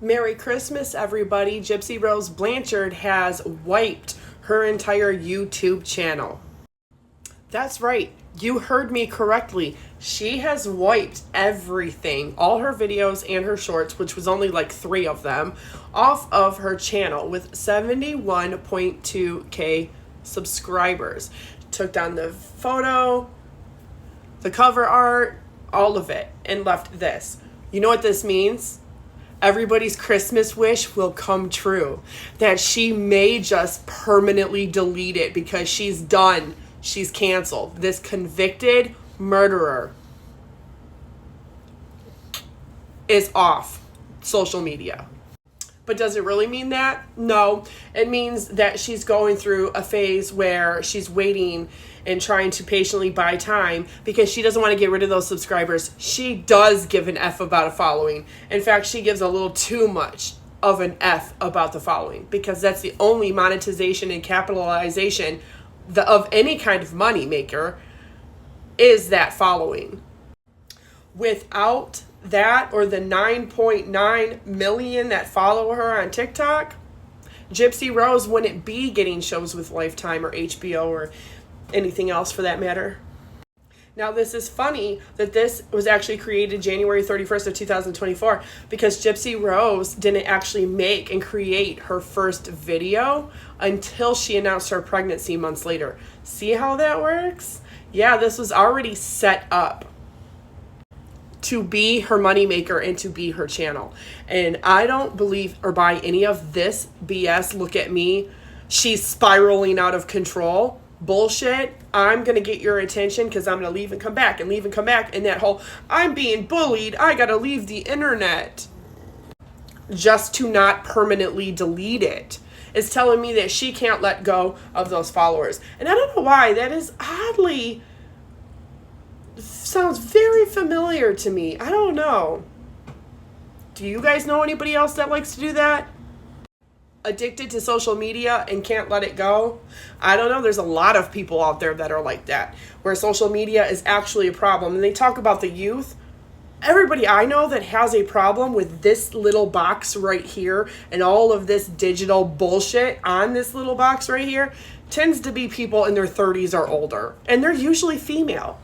Merry Christmas, everybody. Gypsy Rose Blanchard has wiped her entire YouTube channel. That's right. You heard me correctly. She has wiped everything, all her videos and her shorts, which was only like 3 of them, off of her channel with 71.2K subscribers. Took down the photo, the cover art, all of it, and left this. You know what this means? Everybody's Christmas wish will come true. That she may just permanently delete it because she's done. She's canceled. This convicted murderer is off social media. But does it really mean that? No. It means that she's going through a phase where she's waiting and trying to patiently buy time because she doesn't want to get rid of those subscribers. She does give an F about a following. In fact, she gives a little too much of an F about the following because that's the only monetization and capitalization of any kind of money maker is that following. Without that, or the 9.9 million that follow her on TikTok, Gypsy Rose wouldn't be getting shows with Lifetime or HBO or anything else for that matter. Now, this is funny that this was actually created January 31st of 2024 because Gypsy Rose didn't actually make and create her first video until she announced her pregnancy months later. See how that works? Yeah, this was already set up to be her moneymaker and to be her channel. And I don't believe or buy any of this BS. Look at me. She's spiraling out of control. Bullshit. I'm going to get your attention because I'm going to leave and come back and leave and come back. And that whole, I'm being bullied, I got to leave the internet just to not permanently delete it, is telling me that she can't let go of those followers. And I don't know why. That is oddly, sounds very familiar to me. I don't know. Do you guys know anybody else that likes to do that? Addicted to social media and can't let it go? I don't know. There's a lot of people out there that are like that, where social media is actually a problem. And they talk about the youth. Everybody I know that has a problem with this little box right here and all of this digital bullshit on this little box right here tends to be people in their 30s or older. And they're usually female.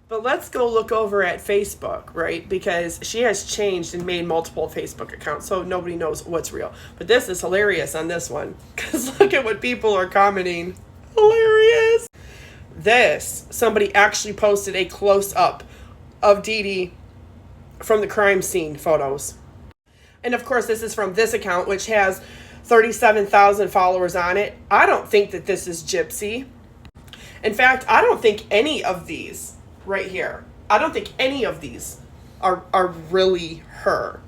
But let's go look over at Facebook, right? Because she has changed and made multiple Facebook accounts, so nobody knows what's real. But this is hilarious on this one, because look at what people are commenting. Hilarious. This, somebody actually posted a close-up of Dee Dee from the crime scene photos. And of course, this is from this account, which has 37,000 followers on it. I don't think that this is Gypsy. In fact, I don't think any of these right here, I don't think any of these are really her.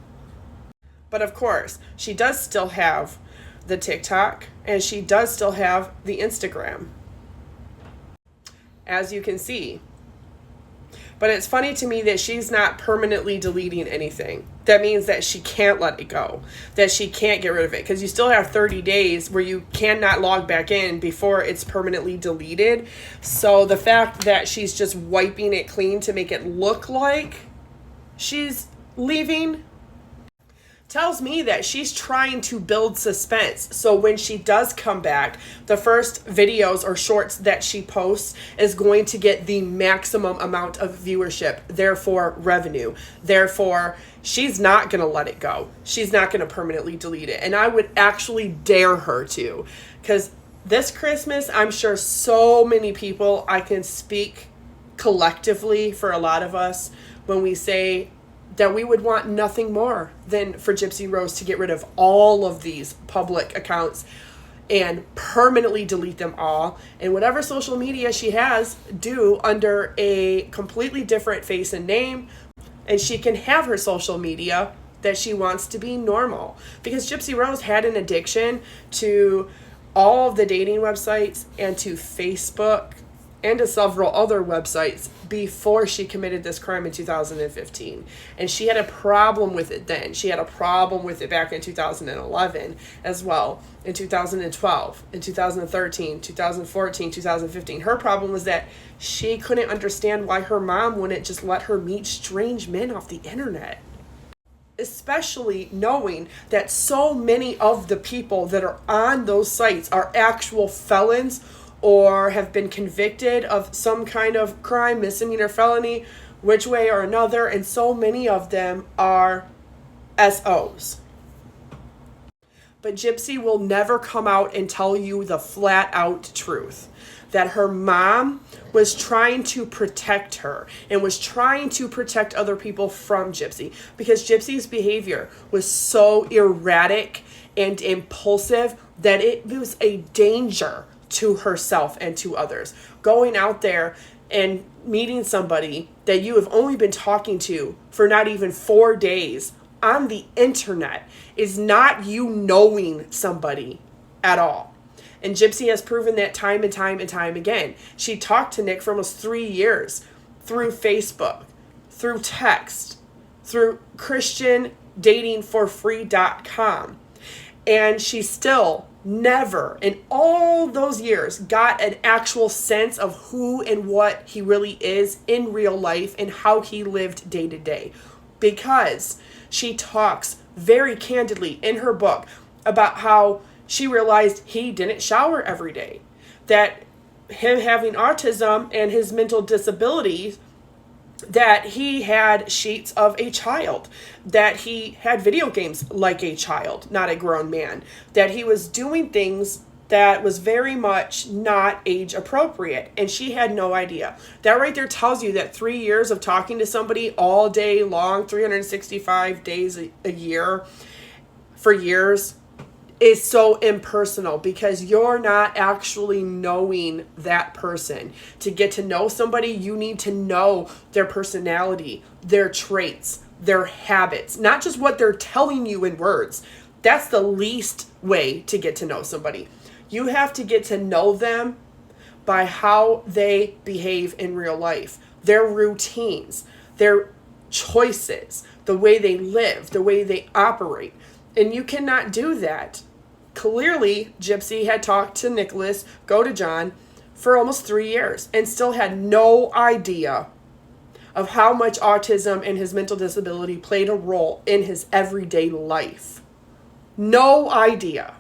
But of course, she does still have the TikTok and she does still have the Instagram, as you can see. But it's funny to me that she's not permanently deleting anything. That means that she can't let it go, that she can't get rid of it, because you still have 30 days where you cannot log back in before it's permanently deleted. So the fact that she's just wiping it clean to make it look like she's leaving tells me that she's trying to build suspense. So when she does come back, the first videos or shorts that she posts is going to get the maximum amount of viewership, therefore revenue. Therefore, she's not going to let it go. She's not going to permanently delete it. And I would actually dare her to, because this Christmas, I'm sure so many people, I can speak collectively for a lot of us when we say that we would want nothing more than for Gypsy Rose to get rid of all of these public accounts and permanently delete them all. And whatever social media she has, do under a completely different face and name. And she can have her social media that she wants to be normal. Because Gypsy Rose had an addiction to all of the dating websites and to Facebook and to several other websites before she committed this crime in 2015. And she had a problem with it then. She had a problem with it back in 2011 as well, in 2012, in 2013, 2014, 2015. Her problem was that she couldn't understand why her mom wouldn't just let her meet strange men off the internet. especially knowing that so many of the people that are on those sites are actual felons or have been convicted of some kind of crime, misdemeanor, felony, which way or another, and so many of them are SOs. But Gypsy will never come out and tell you the flat out truth that her mom was trying to protect her and was trying to protect other people from Gypsy, because Gypsy's behavior was so erratic and impulsive that it was a danger to herself and to others. Going out there and meeting somebody that you have only been talking to for not even 4 days on the internet is not you knowing somebody at all. And Gypsy has proven that time and time and time again. She talked to Nick for almost 3 years through Facebook, through text, through ChristianDatingForFree.com. And she still never in all those years got an actual sense of who and what he really is in real life and how he lived day to day. Because she talks very candidly in her book about how she realized he didn't shower every day, that him having autism and his mental disabilities, that he had sheets of a child, that he had video games like a child, not a grown man, that he was doing things that was very much not age appropriate, and she had no idea. That right there tells you that 3 years of talking to somebody all day long, 365 days a year for years, is so impersonal, because you're not actually knowing that person. To get to know somebody, you need to know their personality, their traits, their habits, not just what they're telling you in words. That's the least way to get to know somebody. You have to get to know them by how they behave in real life, their routines, their choices, the way they live, the way they operate. And you cannot do that. Clearly, Gypsy had talked to Nicholas, go to John, for almost 3 years and still had no idea of how much autism and his mental disability played a role in his everyday life. No idea.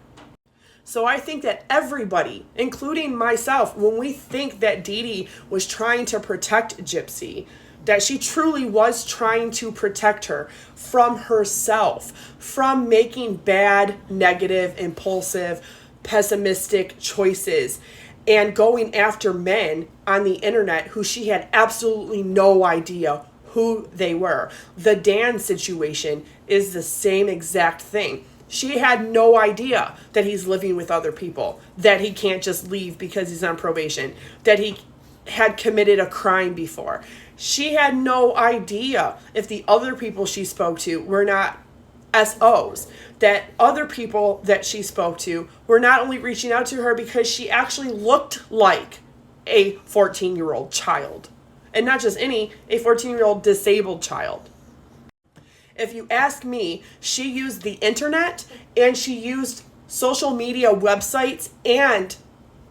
So I think that everybody, including myself, when we think that Dee Dee was trying to protect Gypsy, that she truly was trying to protect her from herself, from making bad, negative, impulsive, pessimistic choices, and going after men on the internet who she had absolutely no idea who they were. The Dan situation is the same exact thing. She had no idea that he's living with other people, that he can't just leave because he's on probation, that he had committed a crime before. She had no idea if the other people she spoke to were not SOs, that other people that she spoke to were not only reaching out to her because she actually looked like a 14-year-old child, and not just any, a 14-year-old disabled child. If you ask me, she used the internet and she used social media websites and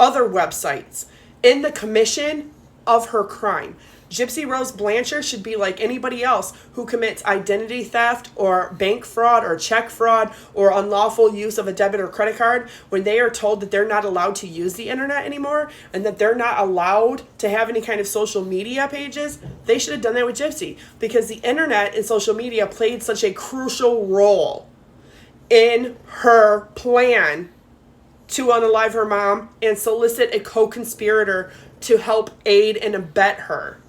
other websites in the commission of her crime. Gypsy Rose Blanchard should be like anybody else who commits identity theft or bank fraud or check fraud or unlawful use of a debit or credit card. When they are told that they're not allowed to use the internet anymore and that they're not allowed to have any kind of social media pages, they should have done that with Gypsy, because the internet and social media played such a crucial role in her plan to unalive her mom and solicit a co-conspirator to help aid and abet her.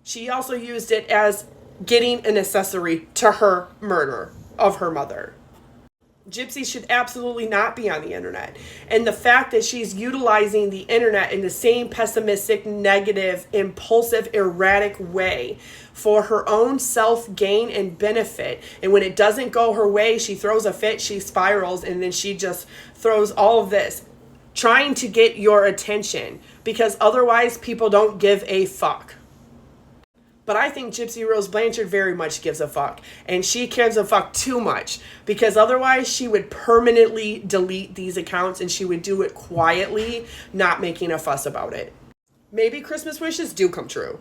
She also used it as getting an accessory to her murder of her mother. Gypsy should absolutely not be on the internet. And the fact that she's utilizing the internet in the same pessimistic, negative, impulsive, erratic way for her own self-gain and benefit. And when it doesn't go her way, she throws a fit, she spirals, and then she just throws all of this, trying to get your attention, because otherwise people don't give a fuck. But I think Gypsy Rose Blanchard very much gives a fuck. And she gives a fuck too much, because otherwise she would permanently delete these accounts, and she would do it quietly, not making a fuss about it. Maybe Christmas wishes do come true.